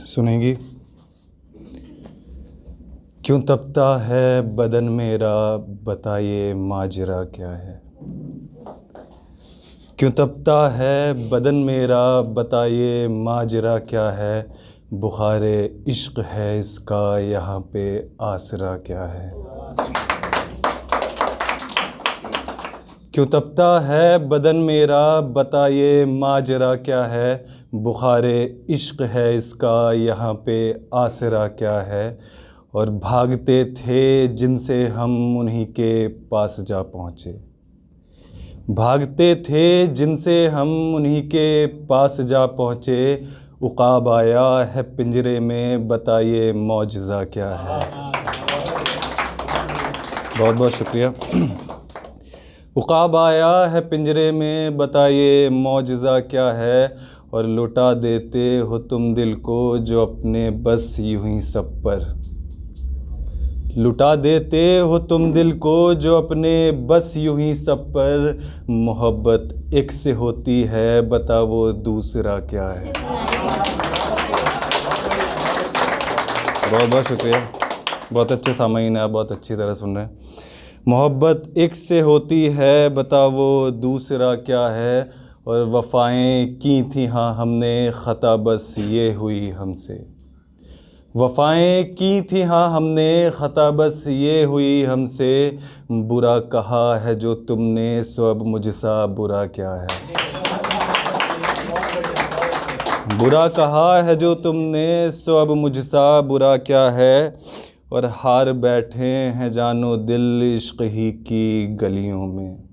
सुनेंगी। क्यों तपता है बदन मेरा, बताइए माजरा क्या है। क्यों तपता है बदन मेरा, बताइए माजरा क्या है। बुखारे इश्क है इसका, यहाँ पे आसरा क्या है। क्यों तपता है बदन मेरा, बताइए माजरा क्या है। बुखारे इश्क है इसका, यहाँ पे आसरा क्या है। और भागते थे जिनसे हम उन्हीं के पास जा पहुँचे। भागते थे जिनसे हम उन्हीं के पास जा पहुँचे। उक़ाब आया है पिंजरे में, बताइए मौजज़ा क्या है। बहुत बहुत शुक्रिया। उक़ाब आया है पिंजरे में, बताइए मौजज़ा क्या है। और लुटा देते हो तुम दिल को जो अपने बस यूं ही सब पर। लुटा देते हो तुम दिल को जो अपने बस यूं ही सब पर। मोहब्बत एक से होती है, बता वो दूसरा क्या है। बहुत बहुत शुक्रिया। बहुत अच्छे सामीन हैं, आप बहुत अच्छी तरह सुन रहे हैं। मोहब्बत एक से होती है, बता वो दूसरा क्या है। और वफ़ाएं की थी हाँ हमने, ख़ता बस ये हुई हमसे। वफ़ाएं की थी हाँ हमने, ख़ता बस ये हुई हमसे। बुरा कहा है जो तुमने, सो अब मुझसा बुरा क्या है। बुरा कहा है जो तुमने, सो अब मुझसा बुरा क्या है। और हार बैठे हैं जानो दिल इश्क़ ही की गलियों में।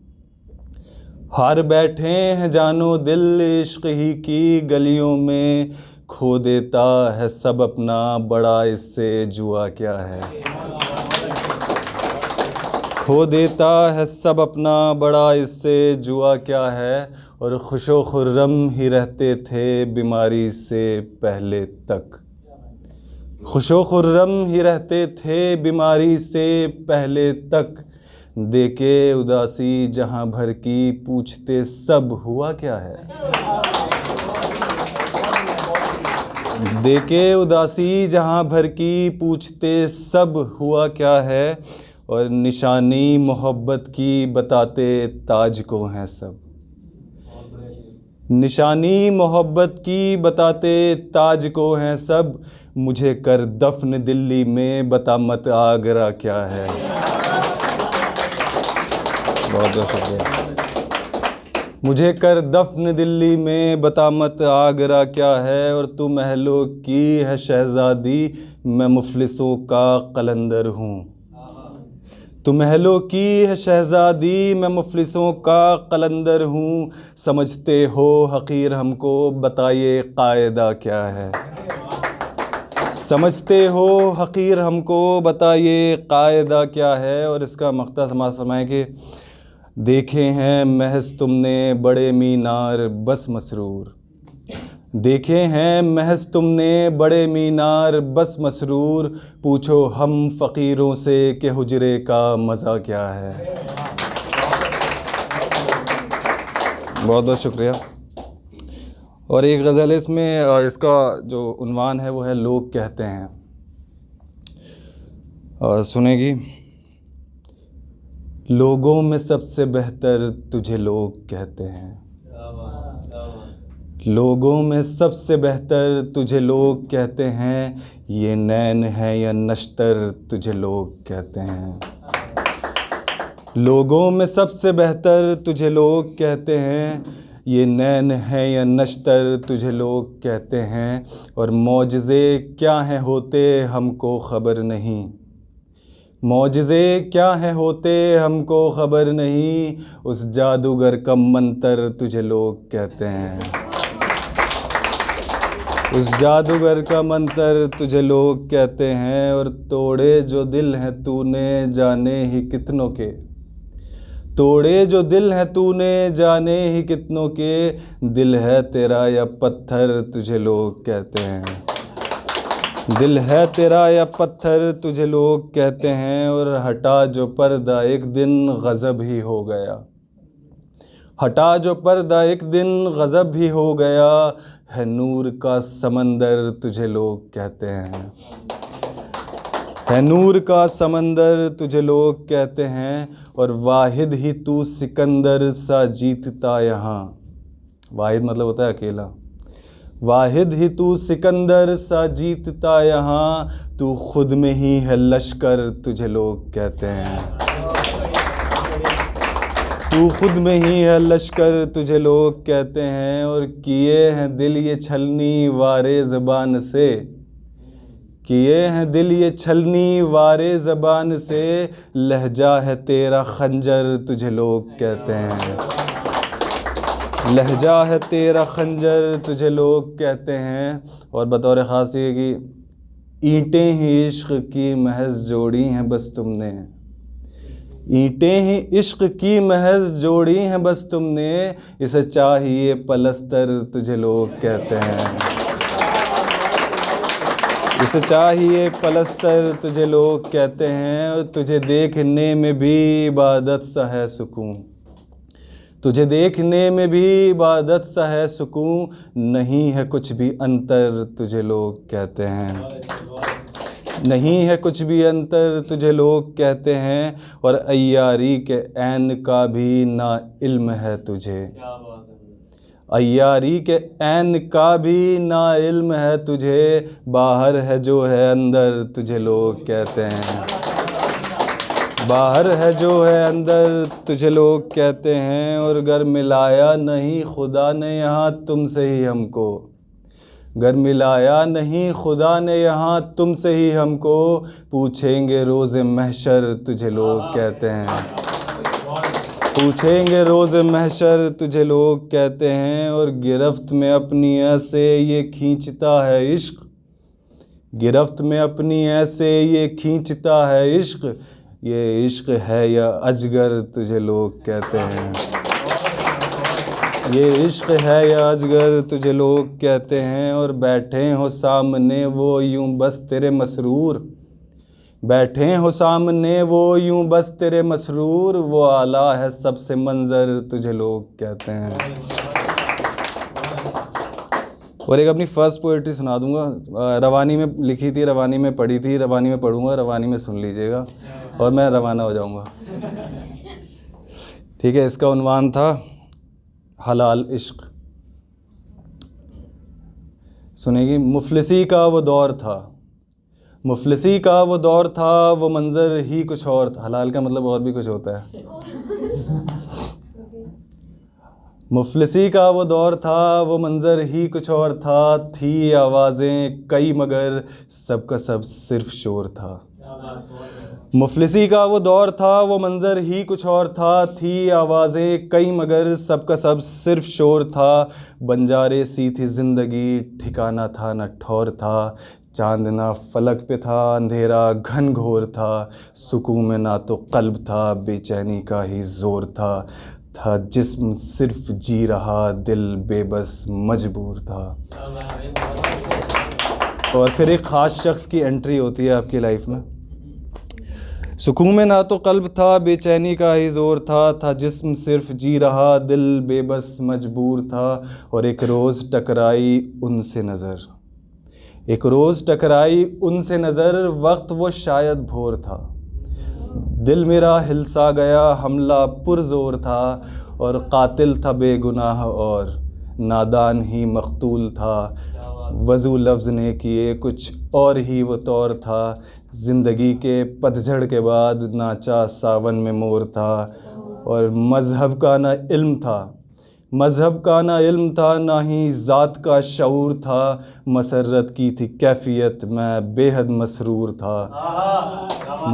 हार बैठे हैं जानो दिल इश्क़ ही की गलियों में। खो देता है सब अपना, बड़ा इससे जुआ क्या है। खो देता है सब अपना, बड़ा इससे जुआ क्या है। और खुशो खुर्रम ही रहते थे बीमारी से पहले तक। खुशो खुर्रम ही रहते थे बीमारी से पहले तक। देके उदासी जहाँ भर की, पूछते सब हुआ क्या है। देके उदासी जहाँ भर की, पूछते सब हुआ क्या है। और निशानी मोहब्बत की बताते ताज को हैं सब। निशानी मोहब्बत की बताते ताज को हैं सब। मुझे कर दफन दिल्ली में, बता मत आगरा क्या है। बहुत बहुत शुक्रिया। मुझे कर दफन दिल्ली में, बता मत आगरा क्या है। और तू महलों की है शहज़ादी, मैं मुफलिसों का कलंदर हूँ। तू महलों की है शहज़ादी, मैं मुफलिसों का कलंदर हूँ। समझते हो हक़ीर हमको, बताइए कायदा क्या है। समझते हो हक़ीर हमको, बताइए कायदा क्या है। और इसका मक़ता समाअत फरमाएं कि देखे हैं महज़ तुमने बड़े मीनार बस मसरूर। देखे हैं महज़ तुमने बड़े मीनार बस मसरूर। पूछो हम फ़कीरों से कि हुजरे का मज़ा क्या है। बहुत बहुत शुक्रिया। और एक गज़ल इसमें, इसका जो उन्वान है वो है लोग कहते हैं। और सुनेगी। लोगों में सबसे बेहतर तुझे लोग कहते हैं। लोगों में सबसे बेहतर तुझे लोग कहते हैं। ये नैन है या नश्तर तुझे लोग कहते हैं। लोगों में सबसे बेहतर तुझे लोग कहते हैं। ये नैन है या नश्तर तुझे लोग कहते हैं। और मौजज़े क्या हैं होते हमको ख़बर नहीं। मौजज़े क्या हैं होते हमको ख़बर नहीं। उस जादूगर का मंतर तुझे लोग कहते हैं। उस जादूगर का मंतर तुझे लोग कहते हैं। और तोड़े जो दिल हैं तूने, जाने ही कितनों के। तोड़े जो दिल हैं तूने, जाने ही कितनों के। दिल है तेरा या पत्थर तुझे लोग कहते हैं। दिल है तेरा या पत्थर तुझे लोग कहते हैं। और हटा जो पर्दा एक दिन गज़ब ही हो गया। हटा जो पर्दा एक दिन गज़ब भी हो गया, है नूर का समंदर तुझे लोग कहते हैं, है नूर का समंदर तुझे लोग कहते हैं। और वाहिद ही तू सिकंदर सा जीतता यहाँ, वाहिद मतलब होता है अकेला, वाहिद ही तू सिकंदर सा जीतता यहाँ, तू खुद में ही है लश्कर तुझे लोग कहते हैं, तू खुद में ही है लश्कर तुझे लोग कहते हैं। और किए हैं दिल ये छलनी वारे ज़बान से, किए हैं दिल ये छलनी वारे ज़बान से, लहजा है तेरा खंजर तुझे लोग कहते हैं, लहजा है तेरा खंजर तुझे लोग कहते हैं। और बतौर ख़ास ये कि ईंटें ही इश्क़ की महज जोड़ी हैं बस तुमने, ईंटें ही इश्क़ की महज जोड़ी हैं बस तुमने, इसे चाहिए पलस्तर तुझे लोग कहते हैं, इसे चाहिए पलस्तर तुझे लोग कहते हैं। और तुझे देखने में भी इबादत सा है सुकून, तुझे देखने में भी इबादत सा है सुकून, नहीं है कुछ भी अंतर तुझे लोग कहते हैं, नहीं है कुछ भी अंतर तुझे लोग कहते हैं। और अय्यारी के ऐन का भी ना इल्म है तुझे, अय्यारी के ऐन का भी ना इल्म है तुझे, बाहर है जो है अंदर तुझे लोग कहते हैं, बाहर है जो है अंदर तुझे लोग कहते हैं। और गर मिलाया नहीं खुदा ने यहाँ तुमसे ही हमको, गर मिलाया नहीं खुदा ने यहाँ तुमसे ही हमको, पूछेंगे रोज़ महशर तुझे लोग कहते हैं, पूछेंगे रोज़ महशर तुझे लोग कहते हैं। और गिरफ्त में अपनी ऐसे ये खींचता है इश्क़, गिरफ्त में अपनी ऐसे ये खींचता है इश्क़, ये इश्क़ है या अजगर तुझे लोग कहते हैं, ये इश्क़ है या अजगर तुझे लोग कहते हैं। और बैठे हो सामने वो यूं बस तेरे मसरूर, बैठे हो सामने वो यूं बस तेरे मसरूर, वो आला है सबसे मंज़र तुझे लोग कहते हैं। और एक अपनी फ़र्स्ट पोइट्री सुना दूंगा, रवानी में लिखी थी, रवानी में पढ़ी थी, रवानी में पढ़ूंगा, रवानी में सुन लीजिएगा और मैं रवाना हो जाऊंगा। ठीक है, इसका उन्वान था हलाल इश्क़। सुनेगी। मुफलिसी का वो दौर था, मुफलिसी का वो दौर था, वो मंज़र ही कुछ और था। हलाल का मतलब और भी कुछ होता है। मुफलिसी का वो दौर था, वो मंज़र ही कुछ और था, थी आवाज़ें कई मगर सबका सब सिर्फ शोर था। मुफलिसी का वो दौर था, वो मंज़र ही कुछ और था, थी आवाज़ें कई मगर सबका सब सिर्फ शोर था। बंजारे सी थी ज़िंदगी, ठिकाना था न ठौर था, चांदना फलक पे था, अंधेरा घन घोर था, सुकून में ना तो क़ल्ब था, बेचैनी का ही ज़ोर था जिस्म सिर्फ जी रहा, दिल बेबस मजबूर था। और फिर एक ख़ास शख्स की एंट्री होती है आपकी लाइफ में। सुकून में ना तो क़ल्ब था, बेचैनी का ही ज़ोर था जिस्म सिर्फ जी रहा, दिल बेबस मजबूर था। और एक रोज़ टकराई उनसे नज़र, एक रोज़ टकराई उनसे नज़र, वक्त वो शायद भोर था, दिल मेरा हिलसा गया, हमला पुरज़ोर था। और कातिल था बेगुनाह और नादान ही मक़तूल था, वज़ू लफ्ज़ ने किए कुछ और ही वो तौर था। ज़िंदगी के पतझड़ के बाद नाचा सावन में मोर था। और मज़हब का ना इल्म था, मज़हब का ना इल्म था, ना ही ज़ात का शऊर था। मसरत की थी कैफ़ियत, मैं बेहद मसरूर था,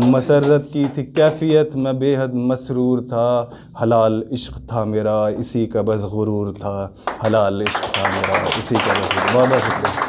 मसरत की थी कैफ़ियत, मैं बेहद मसरूर था। हलाल इश्क़ था मेरा, इसी का बस गुरूर था, हलाल इश्क़ था मेरा, इसी का बस। बहुत बहुत शुक्रिया।